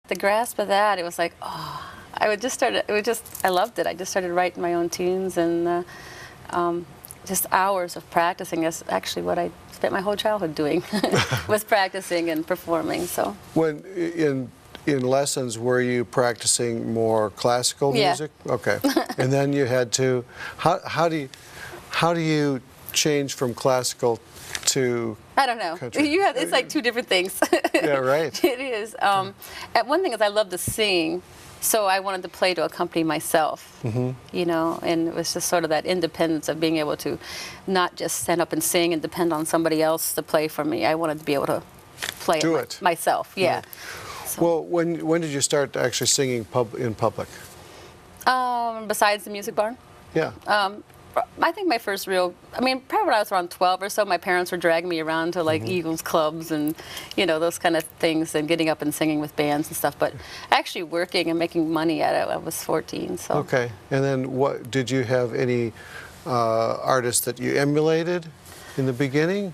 The grasp of that, it was like, oh, I would just start, I loved it. I just started writing my own tunes, and just hours of practicing is actually what I spent my whole childhood doing, was practicing and performing. So when in lessons, were you practicing more classical music? Yeah. Okay. And then you had to, how do you change from classical to I don't know. country? It's like two different things. Yeah, right. It is. One thing is I love to sing, so I wanted to play to accompany myself, you know, and it was just sort of that independence of being able to not just stand up and sing and depend on somebody else to play for me. I wanted to be able to play it myself. Yeah. So. Well, when did you start actually singing in public? Besides the music barn? Yeah. I think my first real, probably when I was around 12 or so, my parents were dragging me around to like Eagles clubs and, you know, those kind of things, and getting up and singing with bands and stuff. But actually working and making money at it, I was 14. So. Okay. And then what, did you have any artists that you emulated in the beginning?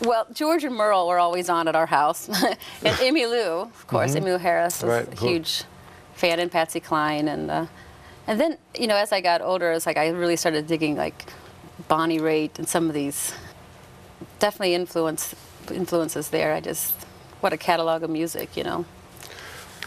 Well, George and Merle were always on at our house. And Emmylou, of course, Emmylou Harris was a huge fan, and Patsy Cline, and then, you know, as I got older, it's like I really started digging like Bonnie Raitt and some of these definitely influences there. What a catalog of music, you know.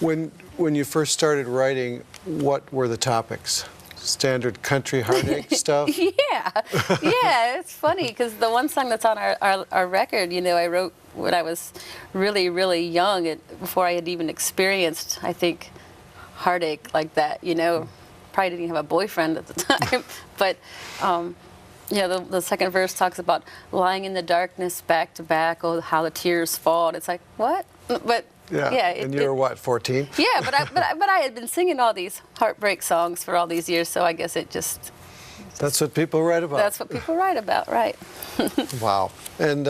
When you first started writing, what were the topics? Standard country heartache stuff? Yeah, it's funny because the one song that's on our record, you know, I wrote when I was really, really young, before I had even experienced, I think, heartache like that, you know. Probably didn't have a boyfriend at the time, but yeah, the second verse talks about lying in the darkness back to back, oh, how the tears fall. And it's like, what? But yeah, and you were what, 14? Yeah, but I had been singing all these heartbreak songs for all these years, so I guess it just. That's what people write about. That's what people write about, right? Wow. And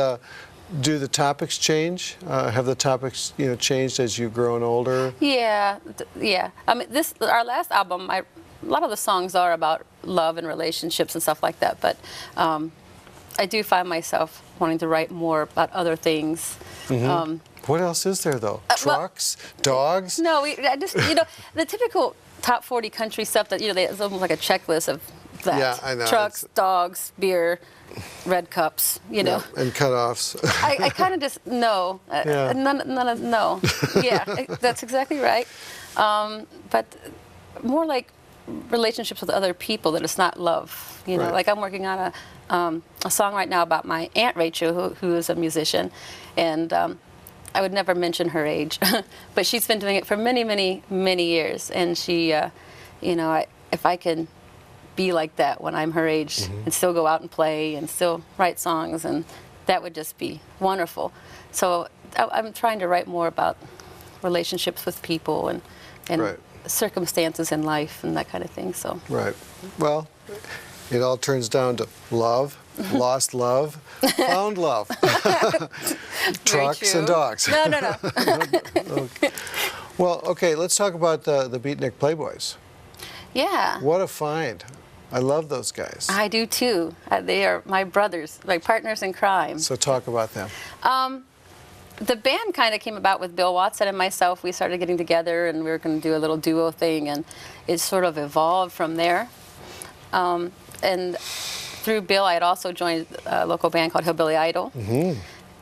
do the topics change? Have the topics, you know, changed as you've grown older? Yeah, yeah. Our last album, a lot of the songs are about love and relationships and stuff like that, but I do find myself wanting to write more about other things. What else is there, though? Trucks? Dogs? No, I just, you know, the typical top 40 country stuff that, you know, it's almost like a checklist of that. Yeah, I know. Trucks, dogs, beer, red cups, you know. Yeah, and cutoffs. I kind of just, no. None of, no. Yeah, that's exactly right. But more like relationships with other people, that it's not love, you know. Right. Like I'm working on a song right now about my Aunt Rachel, who is a musician, and I would never mention her age, but she's been doing it for many, many, many years, and she, you know, if I can be like that when I'm her age and still go out and play and still write songs, and that would just be wonderful. So I'm trying to write more about relationships with people and right. circumstances in life and that kind of thing. So. Right. Well, it all turns down to love, lost love, found love. Trucks and dogs. No. Okay. Well, okay, let's talk about the Beatnik Playboys. Yeah. What a find. I love those guys. I do too. They are my brothers, my partners in crime. So talk about them. The band kind of came about with Bill Watson and myself. We started getting together, and we were going to do a little duo thing, and it sort of evolved from there. And through Bill, I had also joined a local band called Hillbilly Idol,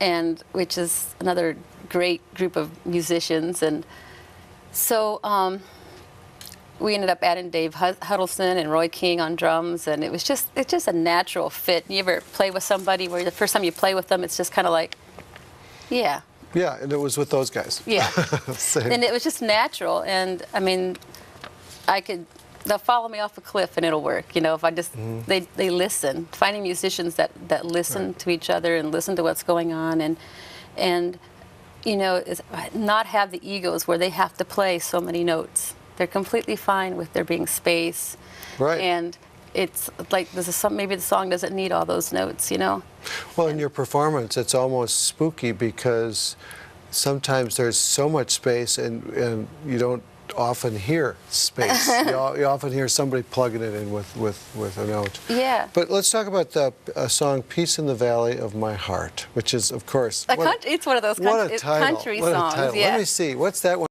and which is another great group of musicians. And so we ended up adding Dave Huddleston and Roy King on drums, and it's just a natural fit. You ever play with somebody where the first time you play with them, it's just kind of like, yeah. Yeah, and it was with those guys. Yeah. And it was just natural, and I mean, they'll follow me off a cliff and it'll work, you know, if I just, they listen. Finding musicians that listen to each other and listen to what's going on, and you know, not have the egos where they have to play so many notes. They're completely fine with there being space. Right. And it's like maybe the song doesn't need all those notes, you know. Well, in your performance, it's almost spooky because sometimes there's so much space and you don't often hear space. You often hear somebody plugging it in with a note. Yeah. But let's talk about the song "Peace in the Valley of My Heart," which is, of course, it's one of those country songs. What a title. Yeah. Let me see. What's that one?